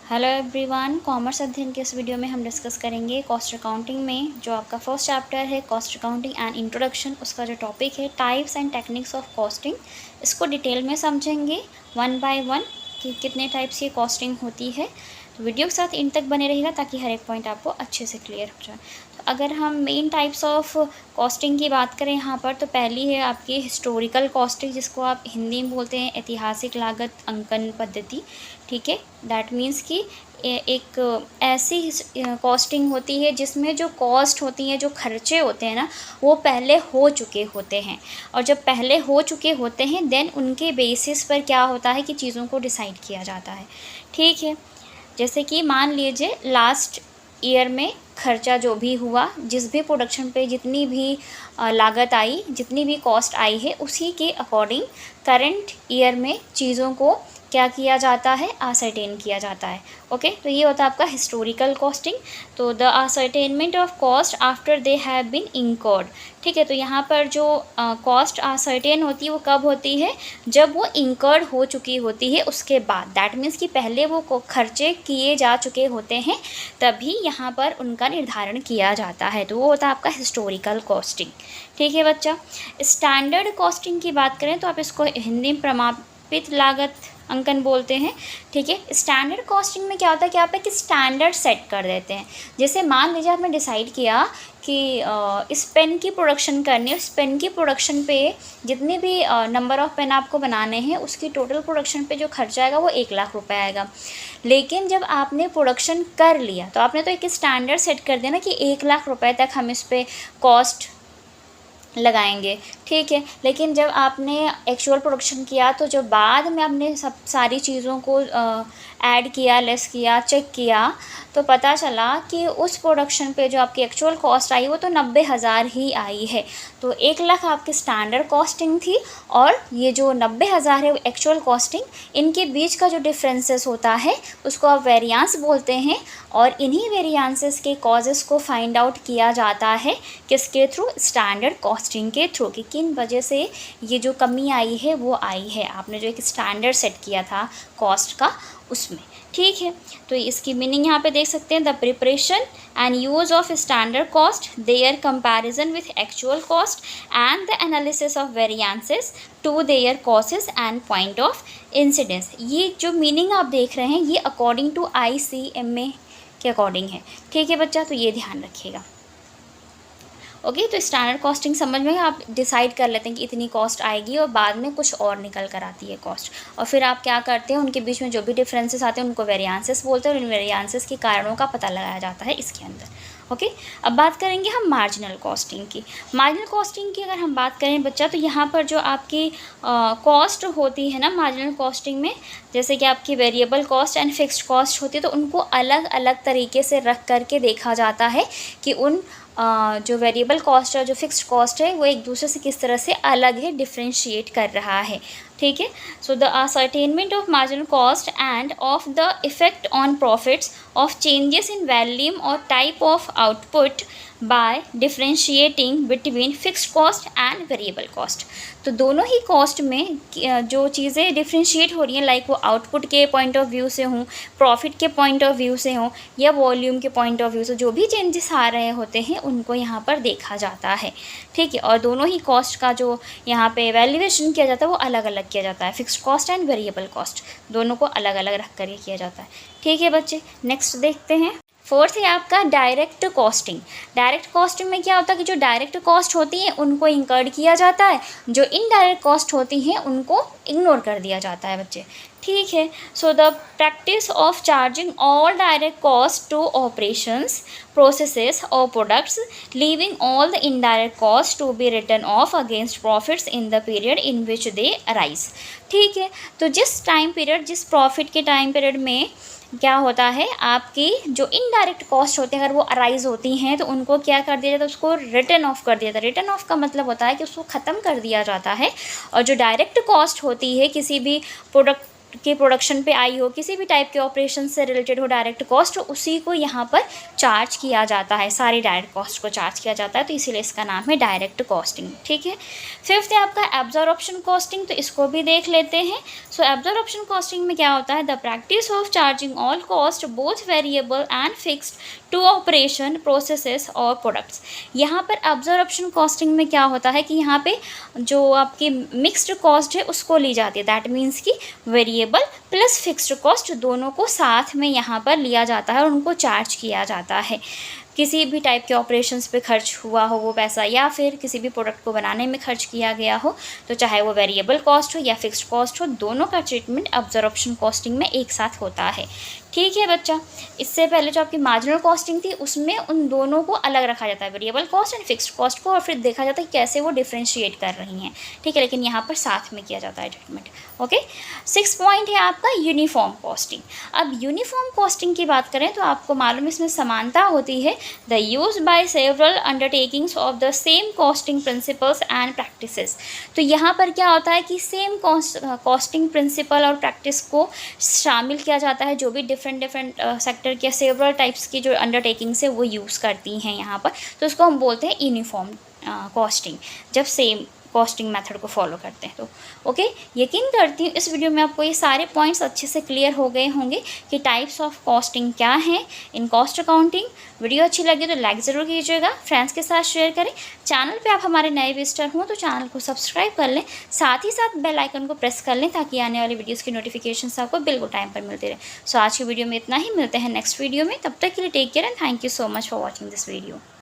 Hello everyone, commerce अध्ययन के इस वीडियो में हम डिस्कस करेंगे कॉस्ट अकाउंटिंग में जो आपका फर्स्ट चैप्टर है कॉस्ट अकाउंटिंग एंड इंट्रोडक्शन। उसका जो टॉपिक है types and techniques of costing, इसको डिटेल में समझेंगे वन बाय वन कि कितने टाइप्स की कॉस्टिंग होती है। तो वीडियो के साथ इन तक बने रहेगा ताकि हर एक पॉइंट आपको अच्छे से क्लियर हो जाए। तो अगर हम मेन टाइप्स ऑफ कॉस्टिंग की बात करें यहाँ पर, तो पहली है आपकी हिस्टोरिकल कॉस्टिंग, जिसको आप हिंदी में बोलते हैं ऐतिहासिक लागत अंकन पद्धति। ठीक है, दैट मीन्स कि एक ऐसी कॉस्टिंग होती है जिसमें जो कॉस्ट होती हैं, जो खर्चे होते हैं ना, वो पहले हो चुके होते हैं। और जब पहले हो चुके होते हैं देन उनके बेसिस पर क्या होता है कि चीज़ों को डिसाइड किया जाता है। ठीक है, जैसे कि मान लीजिए लास्ट ईयर में खर्चा जो भी हुआ, जिस भी प्रोडक्शन पे जितनी भी लागत आई, जितनी भी कॉस्ट आई है, उसी के अकॉर्डिंग करंट ईयर में चीज़ों को क्या किया जाता है, असरटेन किया जाता है। ओके, तो ये होता है आपका हिस्टोरिकल कॉस्टिंग। तो the ascertainment of cost after they have been incurred. ठीक है, तो यहाँ पर जो कॉस्ट असरटेन होती है वो कब होती है, जब वो इंकर्ड हो चुकी होती है उसके बाद। दैट मीन्स कि पहले वो खर्चे किए जा चुके होते हैं, तभी यहाँ पर उनका निर्धारण किया जाता है। तो वो होता है आपका हिस्टोरिकल कॉस्टिंग। ठीक है बच्चा, स्टैंडर्ड कॉस्टिंग की बात करें तो आप इसको हिंदी में प्रमाणित लागत अंकन बोलते हैं। ठीक है, स्टैंडर्ड कॉस्टिंग में क्या होता है कि आप एक स्टैंडर्ड सेट कर देते हैं। जैसे मान लीजिए आपने डिसाइड किया कि इस पेन की प्रोडक्शन करनी है, उस पेन की प्रोडक्शन पे जितने भी नंबर ऑफ़ पेन आपको बनाने हैं, उसकी टोटल प्रोडक्शन पे जो खर्चा आएगा वो 1,00,000 रुपये आएगा। लेकिन जब आपने प्रोडक्शन कर लिया तो आपने तो एक स्टैंडर्ड सेट कर दिया ना कि 1,00,000 रुपये तक हम इस पर कॉस्ट लगाएंगे। ठीक है, लेकिन जब आपने एक्चुअल प्रोडक्शन किया तो जो बाद में आपने सब सारी चीज़ों को ऐड किया, लेस किया, चेक किया, तो पता चला कि उस प्रोडक्शन पे जो आपकी एक्चुअल कॉस्ट आई वो तो 90,000 ही आई है। तो 1,00,000 आपकी स्टैंडर्ड कॉस्टिंग थी और ये जो 90,000 है वो एक्चुअल कॉस्टिंग। इनके बीच का जो डिफरेंसेस होता है उसको आप वेरियांस बोलते हैं। और इन्हीं वेरियांसेस के कॉजेस को फाइंड आउट किया जाता है किसके थ्रू, स्टैंडर्ड कॉस्टिंग के थ्रू, कि किन वजह से ये जो कमी आई है वो आई है, आपने जो एक स्टैंडर्ड सेट किया था कॉस्ट का उसमें। ठीक है, तो इसकी मीनिंग यहाँ पे देख सकते हैं, the preparation and use of standard cost, their comparison with actual cost and the analysis of variances to their causes and point of incidence. ये जो मीनिंग आप देख रहे हैं ये अकॉर्डिंग टू ICMA के अकॉर्डिंग है। ठीक है बच्चा, तो ये ध्यान रखिएगा। ओके, तो स्टैंडर्ड कॉस्टिंग समझ में आप डिसाइड कर लेते हैं कि इतनी कॉस्ट आएगी और बाद में कुछ और निकल कर आती है कॉस्ट, और फिर आप क्या करते हैं, उनके बीच में जो भी डिफरेंसेस आते हैं उनको वेरिएंसेस बोलते हैं और इन वेरिएंसेस के कारणों का पता लगाया जाता है इसके अंदर। ओके, अब बात करेंगे हम मार्जिनल कॉस्टिंग की। मार्जिनल कॉस्टिंग की अगर हम बात करें बच्चा, तो यहाँ पर जो आपकी कॉस्ट होती है ना मार्जिनल कॉस्टिंग में, जैसे कि आपकी variable cost and fixed cost होती है, तो उनको अलग अलग तरीके से रख करके देखा जाता है कि उन जो वेरिएबल कॉस्ट और जो फिक्स्ड कॉस्ट है वो एक दूसरे से किस तरह से अलग है, डिफ्रेंशिएट कर रहा है। ठीक है, so the ascertainment of marginal cost and of the effect on profits of changes in volume और type of output by differentiating between fixed cost and variable cost. तो दोनों ही कॉस्ट में जो चीज़ें डिफ्रेंशिएट हो रही हैं, लाइक वो आउटपुट के पॉइंट ऑफ व्यू से हों, प्रॉफिट के पॉइंट ऑफ व्यू से हों, या वॉल्यूम के पॉइंट ऑफ व्यू से, जो भी चेंजेस आ रहे होते हैं उनको यहाँ पर देखा जाता है। ठीक है, और दोनों ही कॉस्ट का जो यहाँ पे वैल्यूएशन किया जाता है वो अलग अलग किया जाता है, fixed cost and variable cost दोनों को अलग अलग रख करके किया जाता है। ठीक है बच्चे, नेक्स्ट देखते हैं। फोर्थ है आपका डायरेक्ट कॉस्टिंग। डायरेक्ट कॉस्टिंग में क्या होता है कि जो डायरेक्ट कॉस्ट होती है उनको इंकर्ड किया जाता है, जो इनडायरेक्ट कॉस्ट होती हैं उनको इग्नोर कर दिया जाता है बच्चे। ठीक है, so the practice of charging all direct cost to operations, processes or products, leaving all the indirect costs to be written off against profits in the period in which they arise। ठीक है, तो जिस time period, जिस profit के time period में क्या होता है, आपकी जो इनडायरेक्ट कॉस्ट होते हैं अगर वो अराइज होती हैं तो उनको क्या कर दिया जाता है, उसको रिटर्न ऑफ कर दिया जाता है। रिटर्न ऑफ का मतलब होता है कि उसको ख़त्म कर दिया जाता है। और जो डायरेक्ट कॉस्ट होती है किसी भी प्रोडक्ट के प्रोडक्शन पे आई हो, किसी भी टाइप के ऑपरेशन से रिलेटेड हो डायरेक्ट कॉस्ट, उसी को यहाँ पर चार्ज किया जाता है, सारी डायरेक्ट कॉस्ट को चार्ज किया जाता है, तो इसीलिए इसका नाम है डायरेक्ट कॉस्टिंग। ठीक है। फिफ्थ है आपका एब्जॉर्प्शन कॉस्टिंग, तो इसको भी देख लेते हैं। सो एब्जॉर्प्शन कॉस्टिंग में क्या होता है, the practice of charging all cost both variable and fixed to operation processes और प्रोडक्ट्स। यहाँ पर एब्जॉर्प्शन कॉस्टिंग में क्या होता है कि यहाँ पे जो आपकी मिक्स्ड कॉस्ट है उसको ली जाती है, दैट मीन्स कि वेरिएबल प्लस फिक्स्ड कॉस्ट दोनों को साथ में यहाँ पर लिया जाता है और उनको चार्ज किया जाता है। किसी भी टाइप के ऑपरेशंस पे खर्च हुआ हो वो पैसा, या फिर किसी भी प्रोडक्ट को बनाने में खर्च किया गया हो, तो चाहे वो वेरिएबल कॉस्ट हो या फिक्स्ड कॉस्ट हो, दोनों का ट्रीटमेंट एब्जॉर्प्शन कॉस्टिंग में एक साथ होता है। ठीक है बच्चा। इससे पहले जो आपकी मार्जिनल कॉस्टिंग थी उसमें उन दोनों को अलग रखा जाता है, variable cost and fixed cost को, और फिर देखा जाता है कैसे वो डिफ्रेंशिएट कर रही हैं। ठीक है, लेकिन यहाँ पर साथ में किया जाता है ट्रीटमेंट। ओके। 6 पॉइंट है आपका यूनिफॉर्म कॉस्टिंग। अब यूनिफॉर्म कॉस्टिंग की बात करें तो आपको मालूम इसमें समानता होती है, the use by several undertakings of the same costing principles and practices. तो यहाँ पर क्या होता है कि सेम कॉस्टिंग प्रिंसिपल और प्रैक्टिस को शामिल किया जाता है, जो भी डिफरेंट सेक्टर के सेवरल टाइप्स की जो अंडरटेकिंग्स है वो यूज़ करती हैं यहाँ पर, तो उसको हम बोलते हैं यूनिफॉर्म कॉस्टिंग, जब सेम कॉस्टिंग मेथड को फॉलो करते हैं तो। ओके, यकीन करती हूँ इस वीडियो में आपको ये सारे पॉइंट्स अच्छे से क्लियर हो गए होंगे कि टाइप्स ऑफ कॉस्टिंग क्या हैं इन कॉस्ट अकाउंटिंग। वीडियो अच्छी लगी तो लाइक ज़रूर कीजिएगा, फ्रेंड्स के साथ शेयर करें। चैनल पे आप हमारे नए विजिटर हों तो चैनल को सब्सक्राइब कर लें, साथ ही साथ बेल आइकन को प्रेस कर लें ताकि आने वाली वीडियोज़ की नोटिफिकेशन आपको बिल्कुल टाइम पर मिलती रहे। सो आज की वीडियो में इतना ही, मिलते हैं नेक्स्ट वीडियो में, तब तक के लिए take care and thank you so much for watching this video.